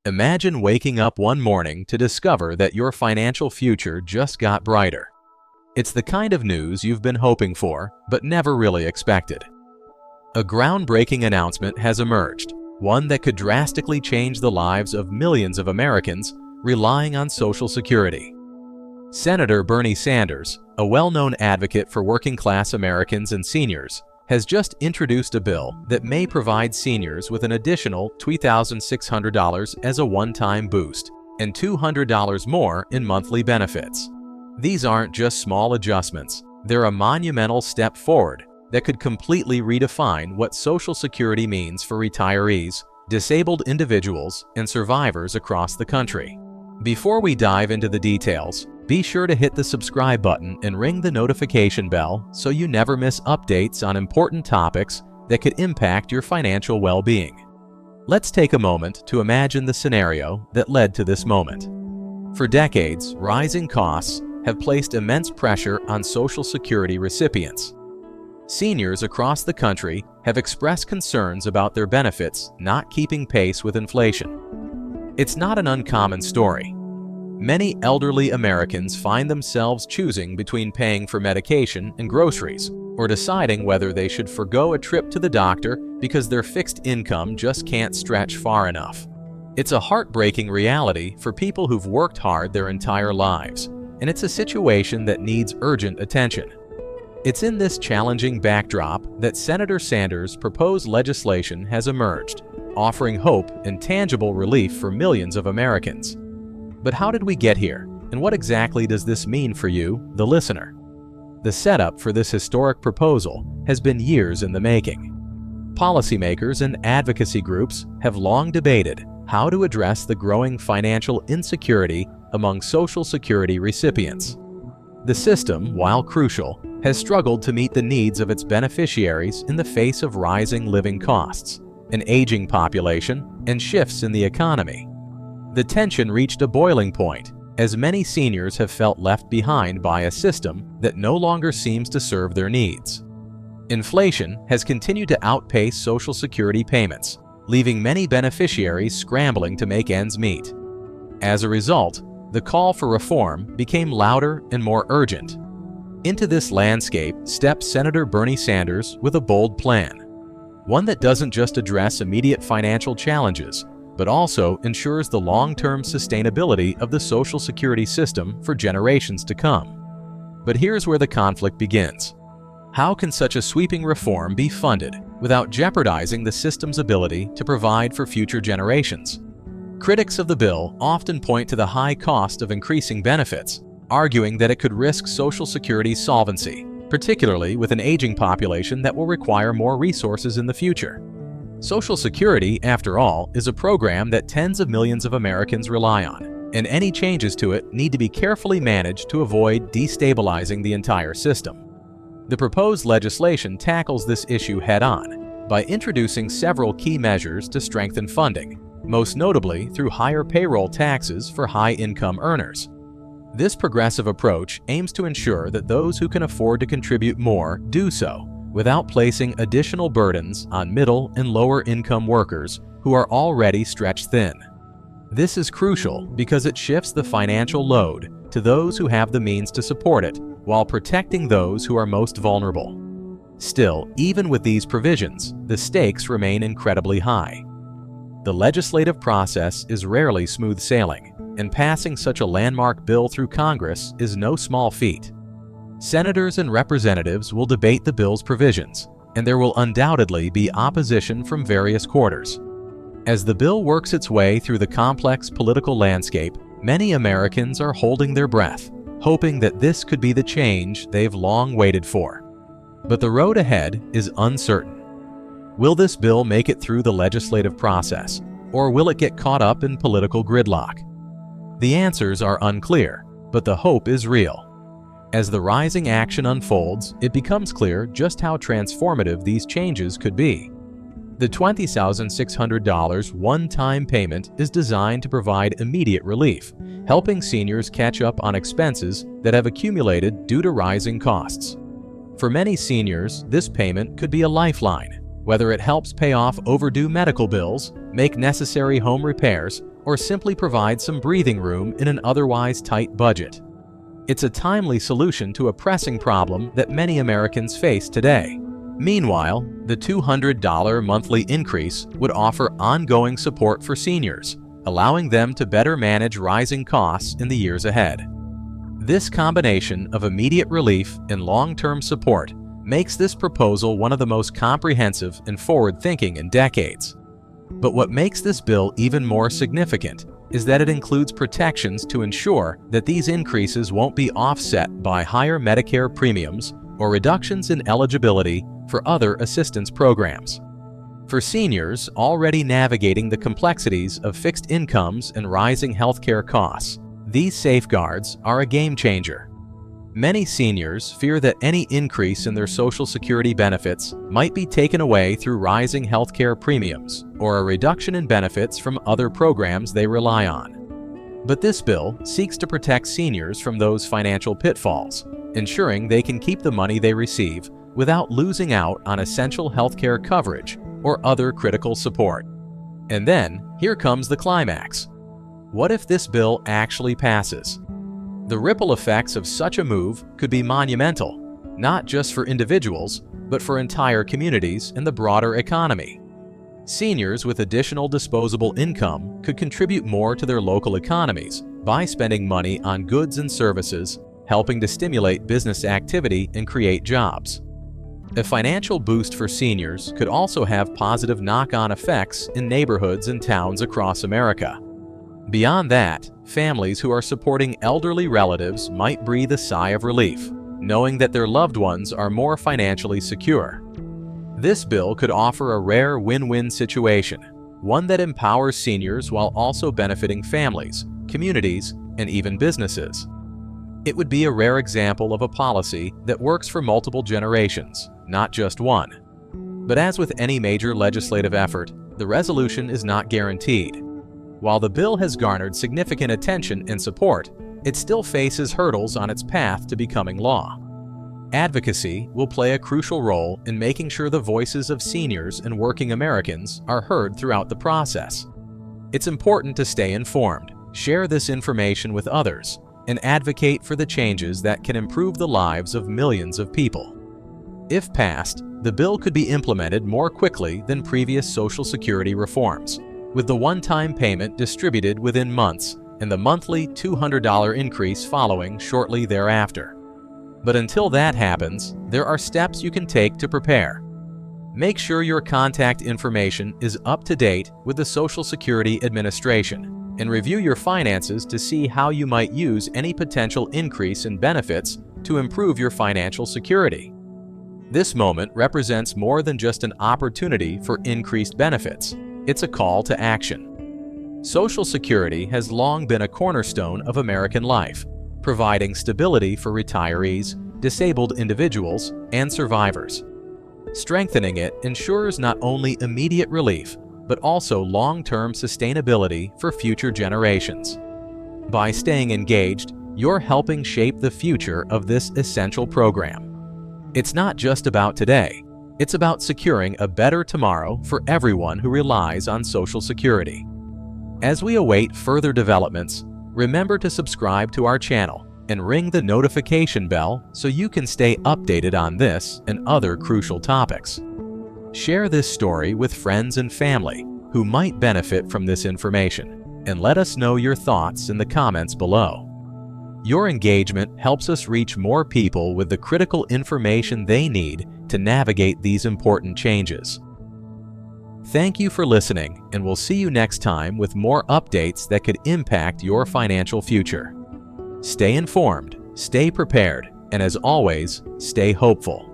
Imagine waking up one morning to discover that your financial future just got brighter. It's the kind of news you've been hoping for, but never really expected. A groundbreaking announcement has emerged, one that could drastically change the lives of millions of Americans relying on Social Security. Senator Bernie Sanders, a well-known advocate for working-class Americans and seniors, has just introduced a bill that may provide seniors with an additional $3,600 as a one-time boost and $200 more in monthly benefits. These aren't just small adjustments, they're a monumental step forward that could completely redefine what Social Security means for retirees, disabled individuals, and survivors across the country. Before we dive into the details, be sure to hit the subscribe button and ring the notification bell so you never miss updates on important topics that could impact your financial well-being. Let's take a moment to imagine the scenario that led to this moment. For decades, rising costs have placed immense pressure on Social Security recipients. Seniors across the country have expressed concerns about their benefits not keeping pace with inflation. It's not an uncommon story. Many elderly Americans find themselves choosing between paying for medication and groceries, or deciding whether they should forgo a trip to the doctor because their fixed income just can't stretch far enough. It's a heartbreaking reality for people who've worked hard their entire lives, and it's a situation that needs urgent attention. It's in this challenging backdrop that Senator Sanders' proposed legislation has emerged, offering hope and tangible relief for millions of Americans. But how did we get here, and what exactly does this mean for you, the listener? The setup for this historic proposal has been years in the making. Policymakers and advocacy groups have long debated how to address the growing financial insecurity among Social Security recipients. The system, while crucial, has struggled to meet the needs of its beneficiaries in the face of rising living costs, an aging population, and shifts in the economy. The tension reached a boiling point, as many seniors have felt left behind by a system that no longer seems to serve their needs. Inflation has continued to outpace Social Security payments, leaving many beneficiaries scrambling to make ends meet. As a result, the call for reform became louder and more urgent. Into this landscape steps Senator Bernie Sanders with a bold plan, one that doesn't just address immediate financial challenges, but also ensures the long-term sustainability of the Social Security system for generations to come. But here's where the conflict begins. How can such a sweeping reform be funded without jeopardizing the system's ability to provide for future generations? Critics of the bill often point to the high cost of increasing benefits, arguing that it could risk Social Security's solvency, particularly with an aging population that will require more resources in the future. Social Security, after all, is a program that tens of millions of Americans rely on, and any changes to it need to be carefully managed to avoid destabilizing the entire system. The proposed legislation tackles this issue head-on by introducing several key measures to strengthen funding, most notably through higher payroll taxes for high-income earners. This progressive approach aims to ensure that those who can afford to contribute more do so, without placing additional burdens on middle and lower-income workers who are already stretched thin. This is crucial because it shifts the financial load to those who have the means to support it, while protecting those who are most vulnerable. Still, even with these provisions, the stakes remain incredibly high. The legislative process is rarely smooth sailing, and passing such a landmark bill through Congress is no small feat. Senators and representatives will debate the bill's provisions, and there will undoubtedly be opposition from various quarters. As the bill works its way through the complex political landscape, many Americans are holding their breath, hoping that this could be the change they've long waited for. But the road ahead is uncertain. Will this bill make it through the legislative process, or will it get caught up in political gridlock? The answers are unclear, but the hope is real. As the rising action unfolds, it becomes clear just how transformative these changes could be. The $20,600 one-time payment is designed to provide immediate relief, helping seniors catch up on expenses that have accumulated due to rising costs. For many seniors, this payment could be a lifeline, Whether it helps pay off overdue medical bills, make necessary home repairs, or simply provide some breathing room in an otherwise tight budget. It's a timely solution to a pressing problem that many Americans face today. Meanwhile, the $200 monthly increase would offer ongoing support for seniors, allowing them to better manage rising costs in the years ahead. This combination of immediate relief and long-term support makes this proposal one of the most comprehensive and forward-thinking in decades. But what makes this bill even more significant is that it includes protections to ensure that these increases won't be offset by higher Medicare premiums or reductions in eligibility for other assistance programs. For seniors already navigating the complexities of fixed incomes and rising healthcare costs, these safeguards are a game changer. Many seniors fear that any increase in their Social Security benefits might be taken away through rising healthcare premiums or a reduction in benefits from other programs they rely on. But this bill seeks to protect seniors from those financial pitfalls, ensuring they can keep the money they receive without losing out on essential healthcare coverage or other critical support. And then, here comes the climax. What if this bill actually passes? The ripple effects of such a move could be monumental, not just for individuals, but for entire communities and the broader economy. Seniors with additional disposable income could contribute more to their local economies by spending money on goods and services, helping to stimulate business activity and create jobs. A financial boost for seniors could also have positive knock-on effects in neighborhoods and towns across America. Beyond that, families who are supporting elderly relatives might breathe a sigh of relief, knowing that their loved ones are more financially secure. This bill could offer a rare win-win situation, one that empowers seniors while also benefiting families, communities, and even businesses. It would be a rare example of a policy that works for multiple generations, not just one. But as with any major legislative effort, the resolution is not guaranteed. While the bill has garnered significant attention and support, it still faces hurdles on its path to becoming law. Advocacy will play a crucial role in making sure the voices of seniors and working Americans are heard throughout the process. It's important to stay informed, share this information with others, and advocate for the changes that can improve the lives of millions of people. If passed, the bill could be implemented more quickly than previous Social Security reforms, with the one-time payment distributed within months and the monthly $200 increase following shortly thereafter. But until that happens, there are steps you can take to prepare. Make sure your contact information is up to date with the Social Security Administration, and review your finances to see how you might use any potential increase in benefits to improve your financial security. This moment represents more than just an opportunity for increased benefits. It's a call to action. Social Security has long been a cornerstone of American life, providing stability for retirees, disabled individuals, and survivors. Strengthening it ensures not only immediate relief, but also long-term sustainability for future generations. By staying engaged, you're helping shape the future of this essential program. It's not just about today. It's about securing a better tomorrow for everyone who relies on Social Security. As we await further developments, remember to subscribe to our channel and ring the notification bell so you can stay updated on this and other crucial topics. Share this story with friends and family who might benefit from this information, and let us know your thoughts in the comments below. Your engagement helps us reach more people with the critical information they need to navigate these important changes. Thank you for listening, and we'll see you next time with more updates that could impact your financial future. Stay informed, stay prepared, and as always, stay hopeful.